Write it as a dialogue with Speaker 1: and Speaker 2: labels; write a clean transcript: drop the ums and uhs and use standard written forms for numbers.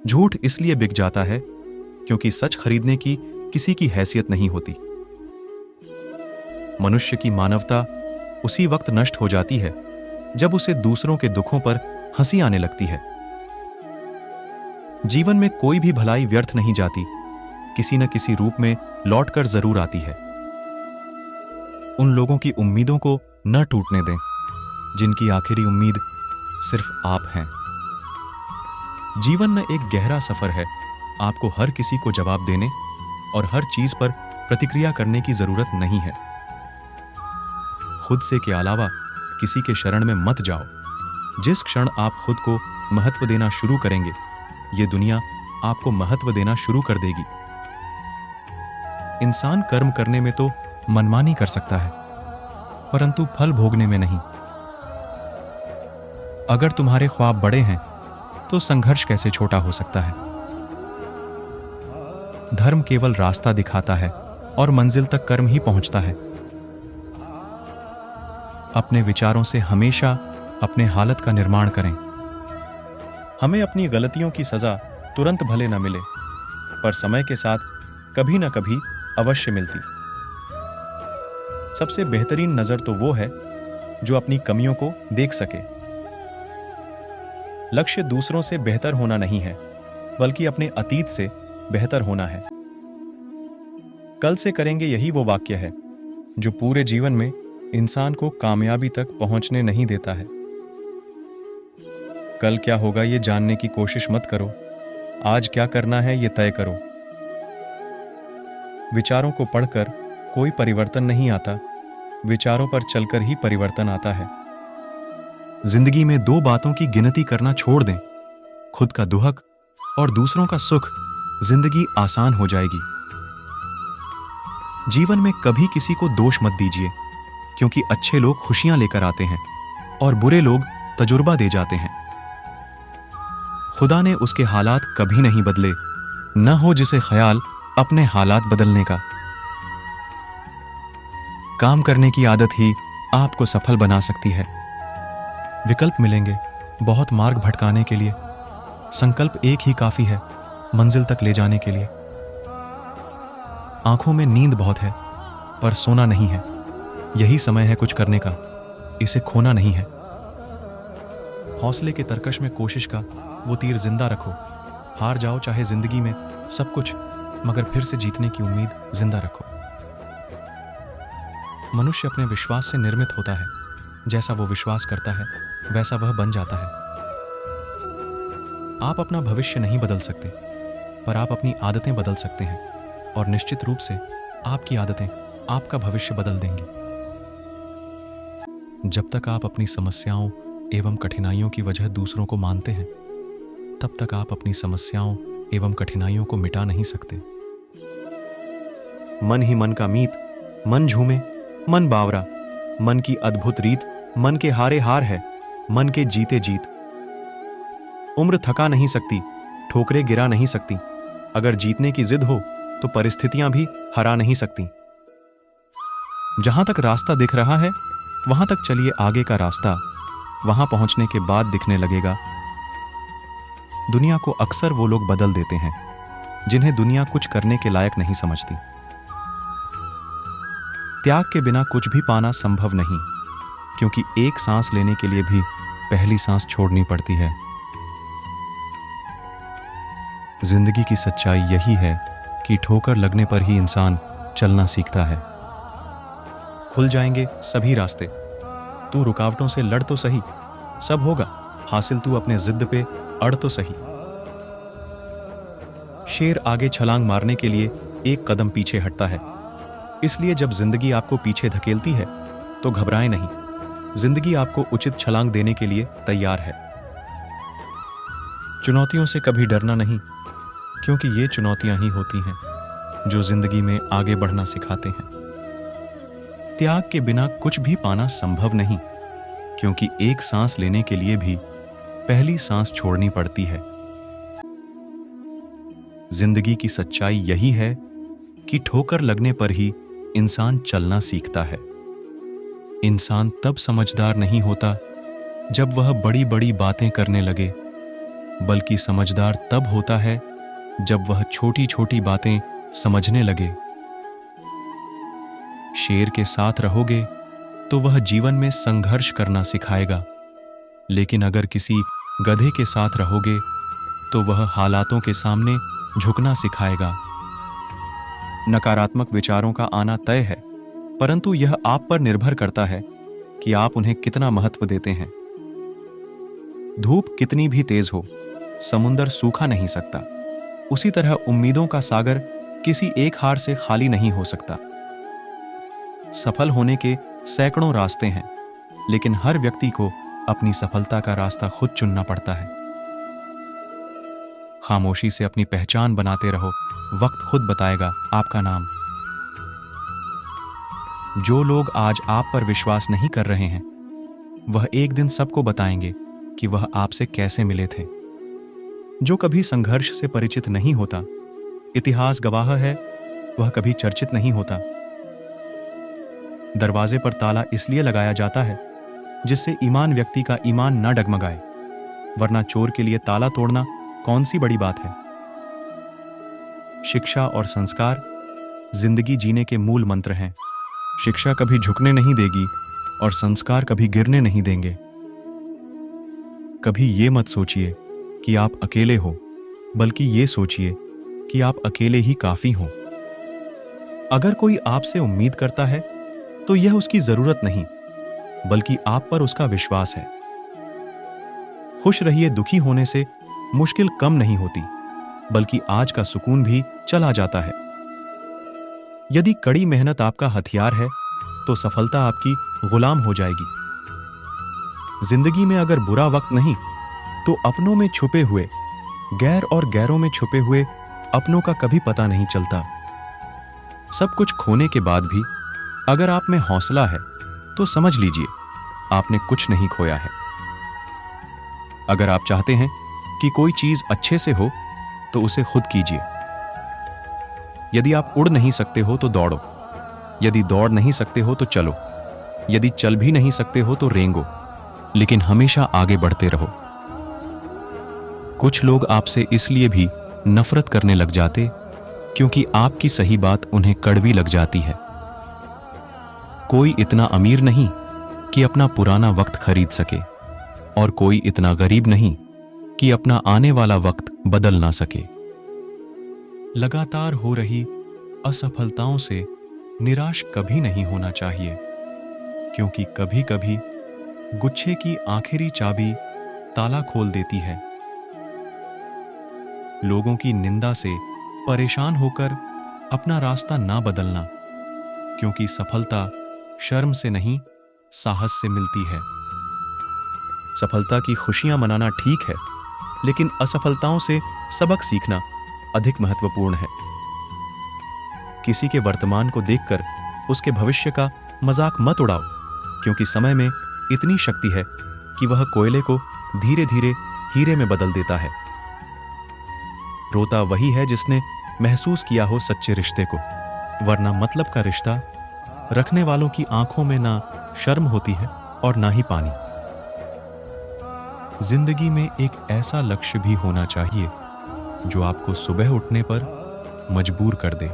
Speaker 1: झूठ इसलिए बिक जाता है क्योंकि सच खरीदने की किसी की हैसियत नहीं होती। मनुष्य की मानवता उसी वक्त नष्ट हो जाती है जब उसे दूसरों के दुखों पर हंसी आने लगती है। जीवन में कोई भी भलाई व्यर्थ नहीं जाती, किसी न किसी रूप में लौटकर जरूर आती है। उन लोगों की उम्मीदों को न टूटने दें जिनकी आखिरी उम्मीद सिर्फ आप हैं। जीवन न एक गहरा सफर है, आपको हर किसी को जवाब देने और हर चीज पर प्रतिक्रिया करने की जरूरत नहीं है। खुद से के अलावा किसी के शरण में मत जाओ। जिस क्षण आप खुद को महत्व देना शुरू करेंगे, ये दुनिया आपको महत्व देना शुरू कर देगी। इंसान कर्म करने में तो मनमानी कर सकता है, परंतु फल भोगने में नहीं। अगर तुम्हारे ख्वाब बड़े हैं तो संघर्ष कैसे छोटा हो सकता है। धर्म केवल रास्ता दिखाता है और मंजिल तक कर्म ही पहुंचता है। अपने विचारों से हमेशा अपने हालत का निर्माण करें। हमें अपनी गलतियों की सजा तुरंत भले न मिले, पर समय के साथ कभी न कभी अवश्य मिलती। सबसे बेहतरीन नजर तो वो है जो अपनी कमियों को देख सके। लक्ष्य दूसरों से बेहतर होना नहीं है, बल्कि अपने अतीत से बेहतर होना है। कल से करेंगे यही वो वाक्य है जो पूरे जीवन में इंसान को कामयाबी तक पहुंचने नहीं देता है। कल क्या होगा ये जानने की कोशिश मत करो, आज क्या करना है ये तय करो। विचारों को पढ़कर कोई परिवर्तन नहीं आता, विचारों पर चलकर ही परिवर्तन आता है। जिंदगी में दो बातों की गिनती करना छोड़ दें, खुद का दुहक और दूसरों का सुख। जिंदगी आसान हो जाएगी। जीवन में कभी किसी को दोष मत दीजिए, क्योंकि अच्छे लोग खुशियां लेकर आते हैं और बुरे लोग तजुर्बा दे जाते हैं। खुदा ने उसके हालात कभी नहीं बदले, न हो जिसे ख्याल अपने हालात बदलने का। काम करने की आदत ही आपको सफल बना सकती है। विकल्प मिलेंगे बहुत मार्ग भटकाने के लिए, संकल्प एक ही काफी है मंजिल तक ले जाने के लिए। आंखों में नींद बहुत है, पर सोना नहीं है। यही समय है कुछ करने का, इसे खोना नहीं है। हौसले के तरकश में कोशिश का वो तीर जिंदा रखो। हार जाओ चाहे जिंदगी में सब कुछ, मगर फिर से जीतने की उम्मीद जिंदा रखो। मनुष्य अपने विश्वास से निर्मित होता है। जैसा वो विश्वास करता है वैसा वह बन जाता है। आप अपना भविष्य नहीं बदल सकते, पर आप अपनी आदतें बदल सकते हैं, और निश्चित रूप से आपकी आदतें आपका भविष्य बदल देंगी। जब तक आप अपनी समस्याओं एवं कठिनाइयों की वजह दूसरों को मानते हैं, तब तक आप अपनी समस्याओं एवं कठिनाइयों को मिटा नहीं सकते। मन ही मन का मीत, मन झूमे मन बावरा। मन की अद्भुत रीत मन के हारे हार है, मन के जीते जीत। उम्र थका नहीं सकती, ठोकरें गिरा नहीं सकती। अगर जीतने की जिद हो तो परिस्थितियां भी हरा नहीं सकती। जहां तक रास्ता दिख रहा है वहां तक चलिए आगे का रास्ता, वहां पहुंचने के बाद दिखने लगेगा। दुनिया को अक्सर वो लोग बदल देते हैं जिन्हें दुनिया कुछ करने के लायक नहीं समझती। त्याग के बिना कुछ भी पाना संभव नहीं, क्योंकि एक सांस लेने के लिए भी पहली सांस छोड़नी पड़ती है। जिंदगी की सच्चाई यही है कि ठोकर लगने पर ही इंसान चलना सीखता है। खुल जाएंगे सभी रास्ते, तू रुकावटों से लड़ तो सही, सब होगा हासिल, तू अपने जिद पे अड़ तो सही। शेर आगे छलांग मारने के लिए एक कदम पीछे हटता है, इसलिए जब जिंदगी आपको पीछे धकेलती है तो घबराएं नहीं, जिंदगी आपको उचित छलांग देने के लिए तैयार है। चुनौतियों से कभी डरना नहीं, क्योंकि ये चुनौतियां ही होती हैं जो जिंदगी में आगे बढ़ना सिखाते हैं। त्याग के बिना कुछ भी पाना संभव नहीं, क्योंकि एक सांस लेने के लिए भी पहली सांस छोड़नी पड़ती है। जिंदगी की सच्चाई यही है कि ठोकर लगने पर ही इंसान चलना सीखता है। इंसान तब समझदार नहीं होता जब वह बड़ी बड़ी बातें करने लगे, बल्कि समझदार तब होता है जब वह छोटी छोटी बातें समझने लगे। शेर के साथ रहोगे तो वह जीवन में संघर्ष करना सिखाएगा, लेकिन अगर किसी गधे के साथ रहोगे तो वह हालातों के सामने झुकना सिखाएगा। नकारात्मक विचारों का आना तय है, परंतु यह आप पर निर्भर करता है कि आप उन्हें कितना महत्व देते हैं। धूप कितनी भी तेज हो, समुंदर सूखा नहीं सकता। उसी तरह उम्मीदों का सागर किसी एक हार से खाली नहीं हो सकता। सफल होने के सैकड़ों रास्ते हैं, लेकिन हर व्यक्ति को अपनी सफलता का रास्ता खुद चुनना पड़ता है। खामोशी से अपनी पहचान बनाते रहो, वक्त खुद बताएगा आपका नाम। जो लोग आज आप पर विश्वास नहीं कर रहे हैं, वह एक दिन सबको बताएंगे कि वह आपसे कैसे मिले थे। जो कभी संघर्ष से परिचित नहीं होता, इतिहास गवाह है, वह कभी चर्चित नहीं होता। दरवाजे पर ताला इसलिए लगाया जाता है जिससे ईमान व्यक्ति का ईमान न डगमगाए, वरना चोर के लिए ताला तोड़ना कौन सी बड़ी बात है। शिक्षा और संस्कार जिंदगी जीने के मूल मंत्र हैं। शिक्षा कभी झुकने नहीं देगी और संस्कार कभी गिरने नहीं देंगे। कभी ये मत सोचिए कि आप अकेले हो, बल्कि ये सोचिए कि आप अकेले ही काफी हो। अगर कोई आपसे उम्मीद करता है तो यह उसकी जरूरत नहीं, बल्कि आप पर उसका विश्वास है। खुश रहिए, दुखी होने से मुश्किल कम नहीं होती, बल्कि आज का सुकून भी चला जाता है। यदि कड़ी मेहनत आपका हथियार है तो सफलता आपकी गुलाम हो जाएगी। जिंदगी में अगर बुरा वक्त नहीं तो अपनों में छुपे हुए गैर और गैरों में छुपे हुए अपनों का कभी पता नहीं चलता। सब कुछ खोने के बाद भी अगर आप में हौसला है तो समझ लीजिए आपने कुछ नहीं खोया है। अगर आप चाहते हैं कि कोई चीज अच्छे से हो तो उसे खुद कीजिए। यदि आप उड़ नहीं सकते हो तो दौड़ो, यदि दौड़ नहीं सकते हो तो चलो, यदि चल भी नहीं सकते हो तो रेंगो, लेकिन हमेशा आगे बढ़ते रहो। कुछ लोग आपसे इसलिए भी नफरत करने लग जाते क्योंकि आपकी सही बात उन्हें कड़वी लग जाती है। कोई इतना अमीर नहीं कि अपना पुराना वक्त खरीद सके, और कोई इतना गरीब नहीं कि अपना आने वाला वक्त बदल ना सके। लगातार हो रही असफलताओं से निराश कभी नहीं होना चाहिए, क्योंकि कभी कभी गुच्छे की आखिरी चाबी ताला खोल देती है। लोगों की निंदा से परेशान होकर अपना रास्ता ना बदलना, क्योंकि सफलता शर्म से नहीं, साहस से मिलती है। सफलता की खुशियां मनाना ठीक है, लेकिन असफलताओं से सबक सीखना अधिक महत्वपूर्ण है। किसी के वर्तमान को देखकर उसके भविष्य का मजाक मत उड़ाओ, क्योंकि समय में इतनी शक्ति है कि वह कोयले को धीरे धीरे हीरे में बदल देता है। रोता वही है जिसने महसूस किया हो सच्चे रिश्ते को, वरना मतलब का रिश्ता रखने वालों की आंखों में ना शर्म होती है और ना ही पानी। जिंदगी में एक ऐसा लक्ष्य भी होना चाहिए जो आपको सुबह उठने पर मजबूर कर दे।